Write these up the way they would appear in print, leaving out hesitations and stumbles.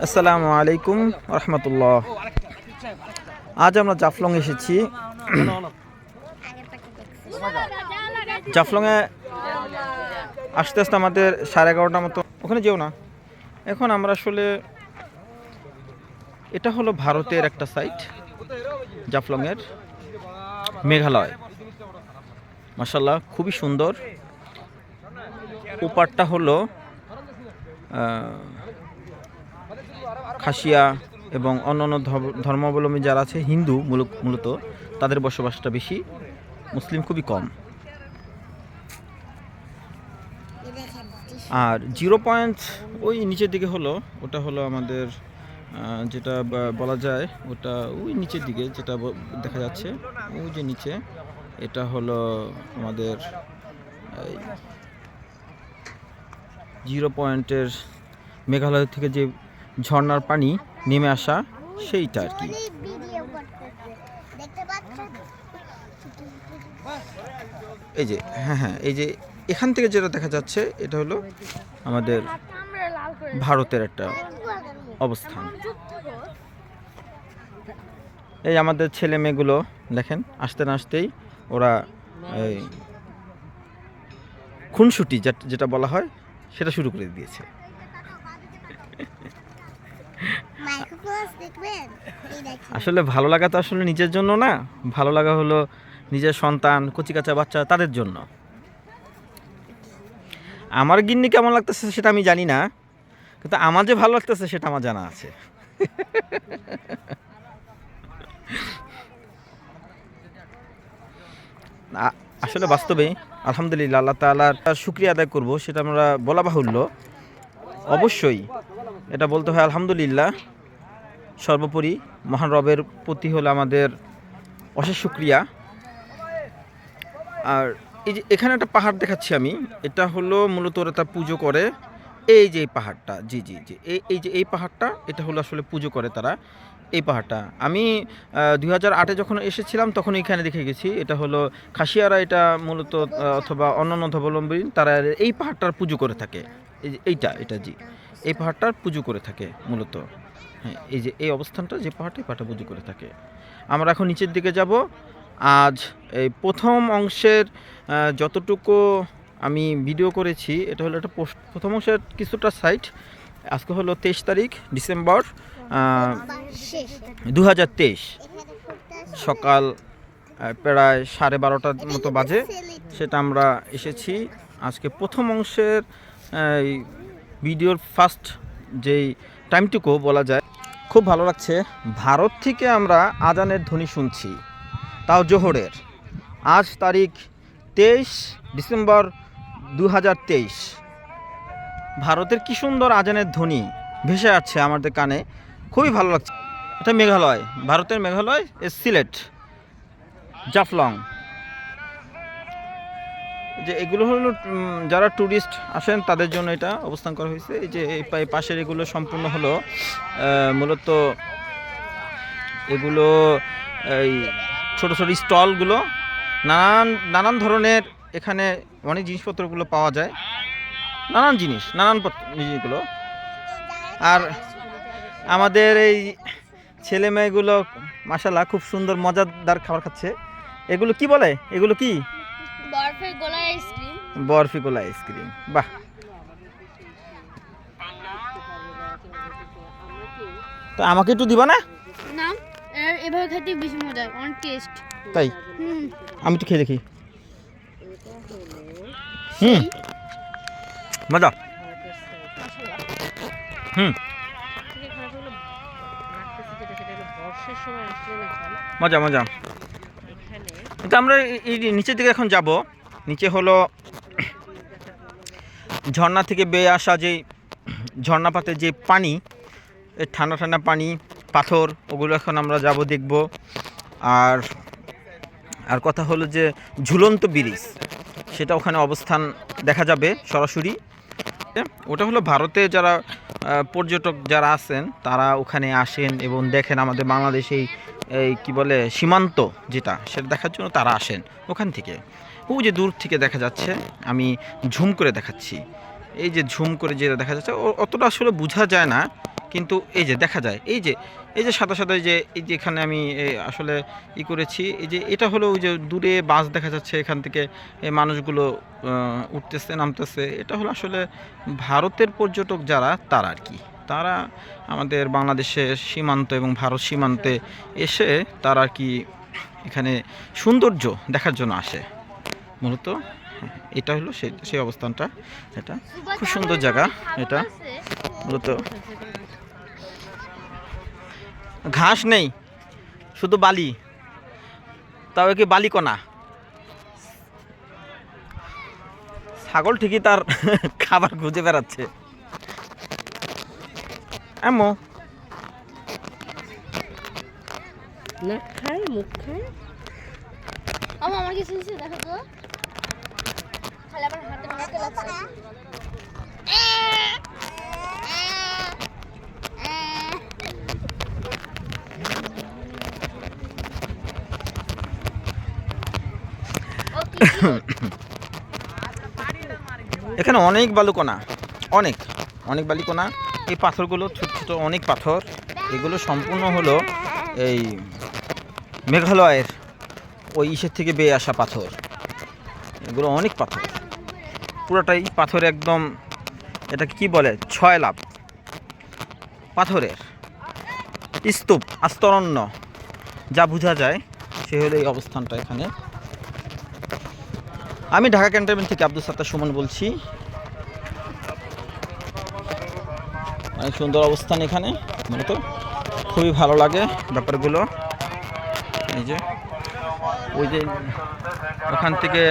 আসসালামু আলাইকুম রহমতুল্লাহ। আজ আমরা জাফলং এসেছি। জাফলংয়ে আস্তে আস্তে আমাদের 11:30 মতো, ওখানে যেও না। এখন আমরা আসলে, এটা হলো ভারতের একটা সাইট, জাফলংয়ের মেঘালয়। মাশাআল্লাহ খুবই সুন্দর। ওপারটা হলো খাসিয়া এবং অন্যান্য ধর্মাবলম্বী যারা আছে, হিন্দু মূলত তাদের বসবাসটা বেশি, মুসলিম খুবই কম। আর 0 পয়েন্ট ওই নিচের দিকে হলো, ওটা হলো আমাদের যেটা বলা যায়, ওটা ওই নিচের দিকে যেটা দেখা যাচ্ছে, ওই যে নিচে, এটা হলো আমাদের 0 পয়েন্টের মেঘালয় থেকে যে ঝর্ণার পানি নেমে আসা, সেইটা আর কি। এই যে হ্যাঁ, এই যে এখান থেকে যেটা দেখা যাচ্ছে, এটা হলো আমাদের ভারতের একটা অবস্থান। এই আমাদের ছেলে মেয়েগুলো দেখেন, আসতে না আসতেই ওরা এই খুনসুটি যেটা বলা হয় সেটা শুরু করে দিয়েছে। আসলে ভালো লাগা তো আসলে নিজের জন্য না, ভালো লাগা হলো নিজের সন্তান, কচিকাচা বাচ্চা, তাদের জন্য। আমার গিন্নি কেমন লাগতেছে সেটা আমি জানি না, কিন্তু আমার যে ভালো লাগতেছে সেটা আমার জানা আছে। আসলে বাস্তবে আলহামদুলিল্লাহ, আল্লাহ তাআলার শুকরিয়া আদায় করব, সেটা আমরা বলা বাহুল্য। অবশ্যই এটা বলতে হয় আলহামদুলিল্লাহ। সর্বোপরি মহান রবের প্রতি হলো আমাদের অশেষ শুকরিয়া। আর এই যে এখানে একটা পাহাড় দেখাচ্ছি আমি, এটা হলো মূলত ওরা তা পুজো করে। এই যে এই পাহাড়টা, জি এই যে এই পাহাড়টা, এটা হলো আসলে পুজো করে তারা। এই পাহাড়টা আমি 2008-এ যখন এসেছিলাম তখন এখানে দেখে গেছি। এটা হলো খাসিয়ারা, এটা মূলত অথবা অন্যান্য ধর্মাবলম্বী তারা এই পাহাড়টার পুজো করে থাকে। এই যে এটা জি, এই পাহাড়টার পুজো করে থাকে মূলত। হ্যাঁ, এই যে এই অবস্থানটা, যে পাহাড়টা, এই পাহাড়টা পুজো করে থাকে। আমরা এখন নিচের দিকে যাব। আজ এই প্রথম অংশের যতটুকু আমি ভিডিও করেছি, এটা হলো একটা প্রথম অংশের কিছুটা সাইট। আজকে হলো 23 তারিখ ডিসেম্বর 2023, সকাল প্রায় 12:30 মতো বাজে। সেটা আমরা এসেছি আজকে প্রথম অংশের ভিডিওর ফার্স্ট যেই টাইমটুকু বলা যায়। খুব ভালো লাগছে। ভারত থেকে আমরা আজানের ধ্বনি শুনছি, তাও জোহরের। আজ তারিখ 23 ডিসেম্বর 2023। ভারতের কি সুন্দর আজানের ধ্বনি ভেসে আসছে আমাদের কানে, খুবই ভালো লাগছে। এটা মেঘালয়, ভারতের মেঘালয়, সিলেট, জাফলং। যে এগুলো হলো যারা ট্যুরিস্ট আসেন তাদের জন্য এটা অবস্থান করা হয়েছে। এই যে এই পাশের এগুলো সম্পূর্ণ হলো মূলত এগুলো এই ছোট ছোট স্টলগুলো, নানান ধরনের এখানে অনেক জিনিসপত্রগুলো পাওয়া যায়, নানান জিনিসগুলো। আর আমাদের এই ছেলে মেয়েগুলো মাশাআল্লাহ খুব সুন্দর মজাদার খাবার খাচ্ছে। এগুলো কি বলে, এগুলো কি? বরফি গোলা আইসক্রিম। বাহ, তো আমাকে একটু দিবা না? না, এভাবে খেতে বেশি মজা, অনেক টেস্ট। তাই আমি একটু খেয়ে দেখি। মজা। মজা। কিন্তু আমরা এই নিচের দিকে এখন যাব। নিচে হলো ঝর্ণা থেকে বেয়ে আসা যে ঝর্ণাপাতের যে পানি, এই ঠান্ডা পানি, পাথর, ওগুলো এখন আমরা যাব, দেখব। আর কথা হলো যে ঝুলন্ত ব্রিজ, সেটা ওখানে অবস্থান দেখা যাবে সরাসরি। ওটা হলো ভারতে যারা পর্যটক যারা আছেন তারা ওখানে আসেন এবং দেখেন আমাদের বাংলাদেশে এই কি বলে সীমান্ত, যেটা সেটা দেখার জন্য তারা আসেন ওখান থেকে। ও যে দূর থেকে দেখা যাচ্ছে, আমি ঝুম করে দেখাচ্ছি। এই যে ঝুম করে যেটা দেখা যাচ্ছে অতটা আসলে বোঝা যায় না, কিন্তু এই যে দেখা যায় এই যে সাদা সাদা এই যে এখানে আমি আসলে করেছি, এই যে এটা হলো ওই যে দূরে বাস দেখা যাচ্ছে, এখান থেকে এই মানুষগুলো উঠতেছে নামতেছে, এটা হলো আসলে ভারতের পর্যটক যারা তারা আর কি, তারা আমাদের বাংলাদেশের সীমান্ত এবং ভারত সীমান্তে এসে তারা আর কি এখানে সৌন্দর্য দেখার জন্য আসে মূলত। এটা হলো সেই অবস্থানটা, এটা খুব সুন্দর জায়গা। এটা মূলত ঘাস নেই, শুধু বালি, তাও কি বালিকণা। ছাগল ঠিকই তার খাবার খুঁজে বেড়াচ্ছে। এমো না খায়, মুখ খায়। আমার কিছু দেখো তো, খালি আমার হাতে নাকে লাগছে। এখানে অনেক বালুকণা, অনেক অনেক বালিকণা। এই পাথরগুলো ছোট ছোট অনেক পাথর, এগুলো সম্পূর্ণ হলো এই মেঘালয়ের ওই ইসের থেকে বেয়ে আসা পাথর। এগুলো অনেক পাথর, পুরোটাই পাথর, একদম এটাকে কি বলে, ছয় লাভ পাথরের স্তূপ, আস্তরণ্য যা বোঝা যায় সে হলো এই অবস্থানটা এখানে। আমি ঢাকা ক্যান্টনমেন্ট থেকে আব্দুল সাত্তার সুমন বলছি। অনেক সুন্দর অবস্থান এখানে, মূলত খুবই ভালো লাগে ব্যাপারগুলো। এই যে ওই যে ওখান থেকে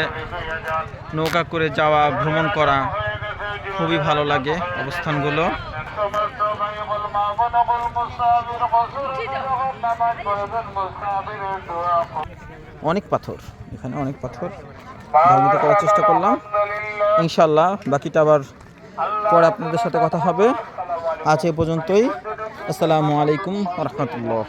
নৌকা করে যাওয়া, ভ্রমণ করা খুবই ভালো লাগে অবস্থানগুলো। অনেক পাথর এখানে, অনেক পাথর ধারণা করার চেষ্টা করলাম। ইনশাল্লাহ বাকিটা আবার পরে আপনাদের সাথে কথা হবে। আজ এ পর্যন্তই। আসসালামু আলাইকুম ওয়া রাহমাতুল্লাহ।